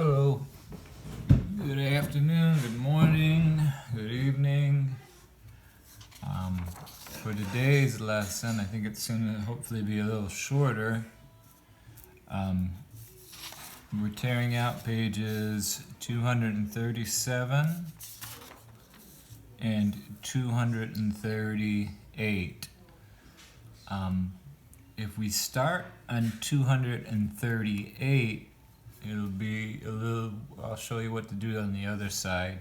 Hello. Good afternoon, good morning, good evening. For today's lesson, I think it's going to hopefully be a little shorter. We're tearing out pages 237 and 238. If we start on 238, it'll be a little, I'll show you what to do on the other side.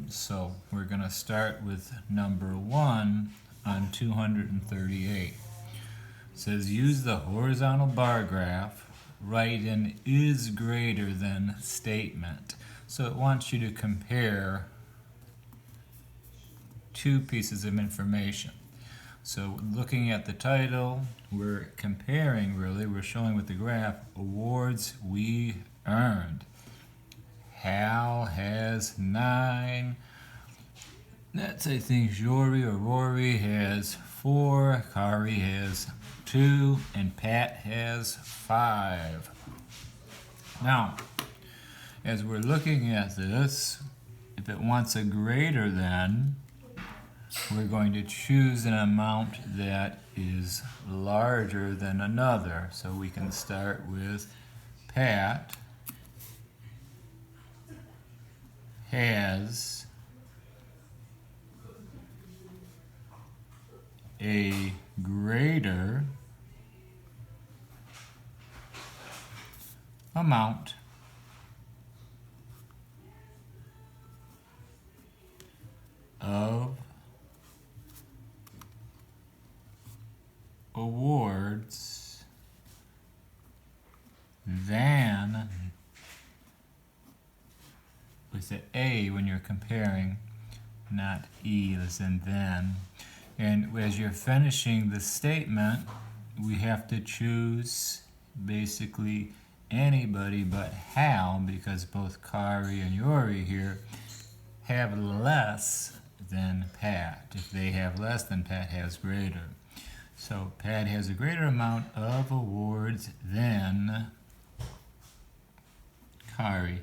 So we're going to start with number 1 on 238. It says use the horizontal bar graph, write an is greater than statement. So it wants you to compare two pieces of information. So looking at the title, we're comparing really, we're showing with the graph awards we earned. Hal has 9. That's, I think, Jory or Rory has 4, Kari has 2, and Pat has 5. Now, as we're looking at this, if it wants a greater than, we're going to choose an amount that is larger than another. So we can start with Pat has a greater amount of awards than, with the A when you're comparing, not E as in then. And as you're finishing the statement, we have to choose basically anybody but Hal, because both Kari and Yori here have less than Pat. If they have less, then Pat has greater. So Pat has a greater amount of awards than Kari.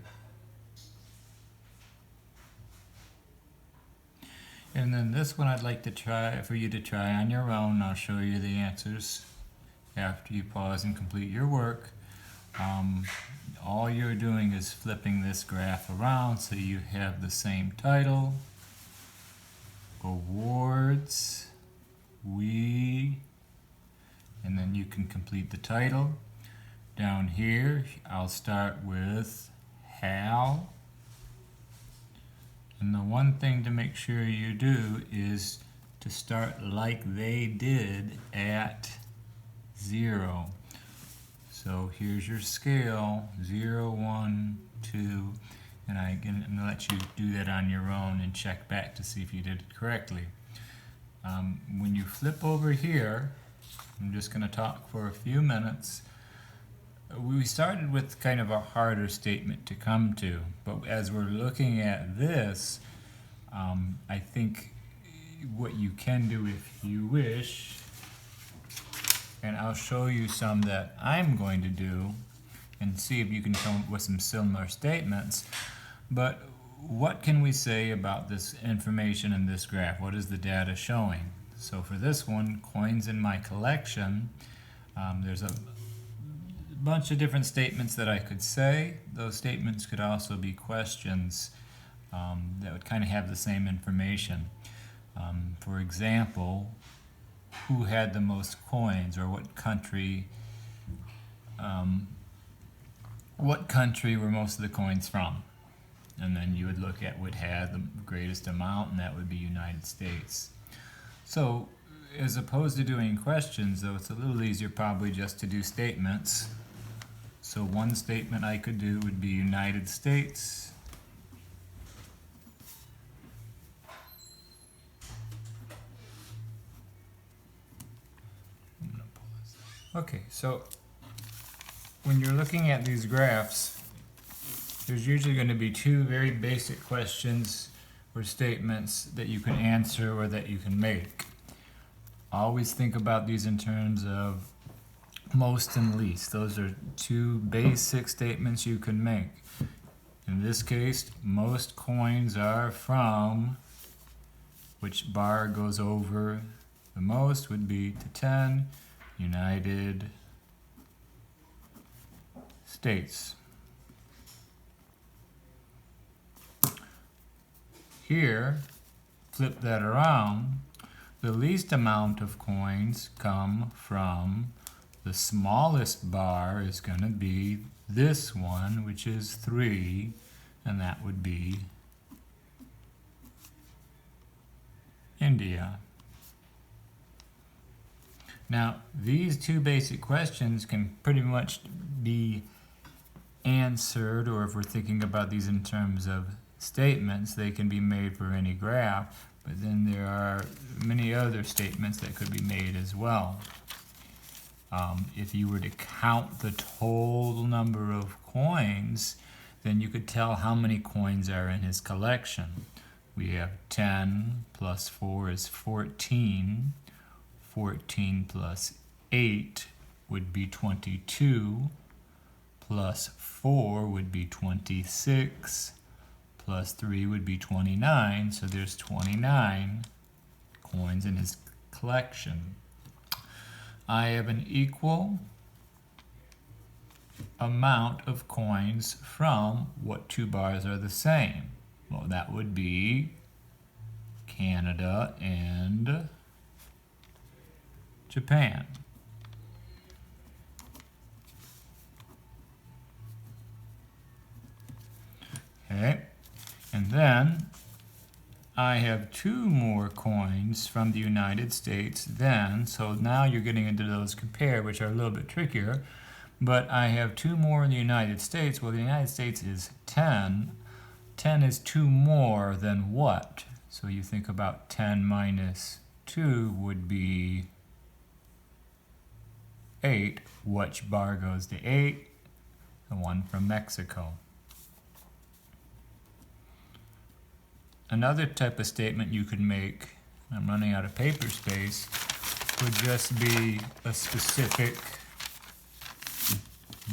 And then this one I'd like to try for you to try on your own. I'll show you the answers after you pause and complete your work. All you're doing is flipping this graph around so you have the same title. Awards we, and then you can complete the title. Down here I'll start with Hal. And the one thing to make sure you do is to start like they did at 0. So here's your scale, 0, 1, 2, and I'm going to let you do that on your own and check back to see if you did it correctly. When you flip over here, I'm just going to talk for a few minutes. We started with kind of a harder statement to come to, but as we're looking at this, I think what you can do if you wish, and I'll show you some that I'm going to do and see if you can come up with some similar statements. But what can we say about this information in this graph? What is the data showing? So for this one, coins in my collection, there's a bunch of different statements that I could say. Those statements could also be questions that would kind of have the same information. For example, who had the most coins, or what country were most of the coins from? And then you would look at what had the greatest amount, and that would be United States. So as opposed to doing questions, though, it's a little easier probably just to do statements. So one statement I could do would be United States Okay, so when you're looking at these graphs, there's usually going to be two very basic questions or statements that you can answer or that you can make. Always think about these in terms of most and least. Those are two basic statements you can make. In this case, most coins are from, which bar goes over the most would be to 10, United States. Here, flip that around, the least amount of coins come from the smallest bar is going to be this one, which is 3, and that would be India. Now, these two basic questions can pretty much be answered, or if we're thinking about these in terms of statements, they can be made for any graph, but then there are many other statements that could be made as well. If you were to count the total number of coins, then you could tell how many coins are in his collection. We have 10 plus 4 is 14. 14 plus 8 would be 22. Plus 4 would be 26. Plus 3 would be 29. So there's 29 coins in his collection. I have an equal amount of coins from what two bars are the same. Well, that would be Canada and Japan. Okay, and then I have two more coins from the United States then, so now you're getting into those compare, which are a little bit trickier, but I have two more in the United States. Well, the United States is 10. 10 is two more than what? So you think about 10 minus 2 would be 8. Which bar goes to 8? The one from Mexico. Another type of statement you could make, I'm running out of paper space, would just be a specific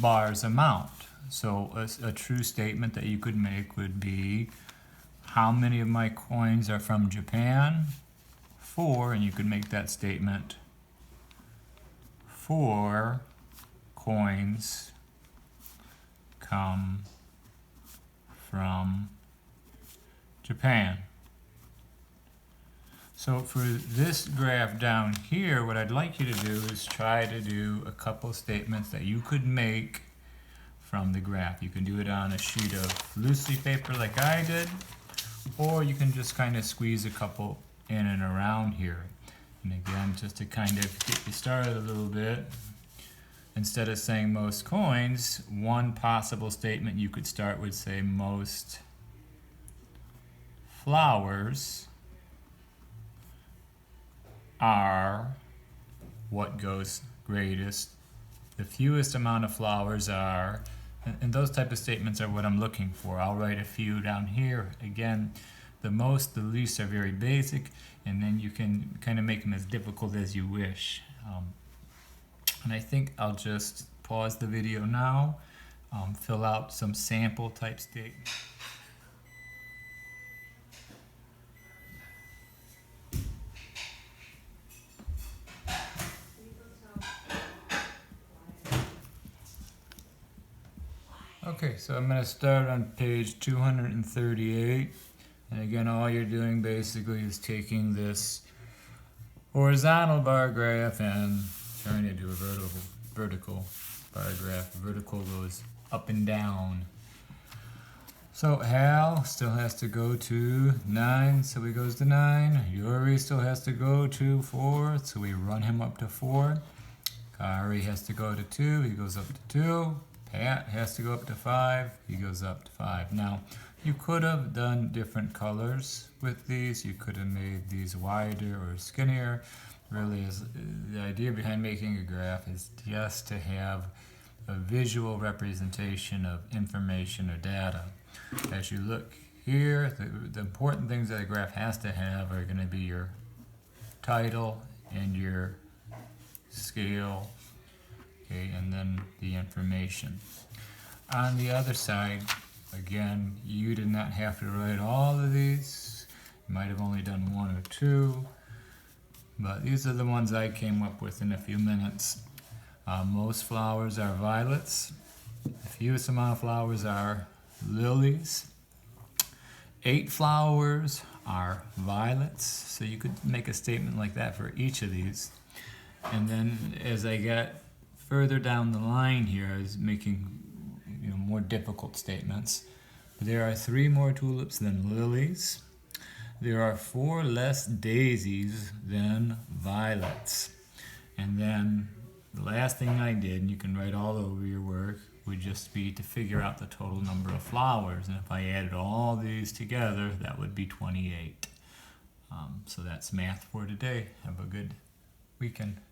bar's amount. So a true statement that you could make would be, how many of my coins are from Japan? 4, and you could make that statement, 4 coins come from Japan. So for this graph down here, what I'd like you to do is try to do a couple statements that you could make from the graph. You can do it on a sheet of loose leaf paper like I did, or you can just kind of squeeze a couple in and around here. And again, just to kind of get you started a little bit, instead of saying most coins, one possible statement you could start with, say, most flowers are what goes greatest. The fewest amount of flowers are, and those type of statements are what I'm looking for. I'll write a few down here. Again, the most, the least are very basic, and then you can kind of make them as difficult as you wish. And I think I'll just pause the video now, fill out some sample type statements. Okay, so I'm going to start on page 238, and again, all you're doing basically is taking this horizontal bar graph and trying to do a vertical bar graph. Vertical goes up and down. So Hal still has to go to 9, so he goes to 9. Yuri still has to go to 4, so we run him up to 4. Kari has to go to 2, he goes up to 2. Pat has to go up to 5, he goes up to 5. Now, you could have done different colors with these. You could have made these wider or skinnier. Really, the idea behind making a graph is just to have a visual representation of information or data. As you look here, the important things that a graph has to have are going to be your title and your scale. Okay, and then the information. On the other side, again, you did not have to write all of these. You might have only done one or two, but these are the ones I came up with in a few minutes. Most flowers are violets. The fewest amount of flowers are lilies. 8 flowers are violets. So you could make a statement like that for each of these. And then as I got further down the line here, I was making more difficult statements. There are 3 more tulips than lilies. There are 4 less daisies than violets. And then the last thing I did, and you can write all over your work, would just be to figure out the total number of flowers. And if I added all these together, that would be 28. So that's math for today. Have a good weekend.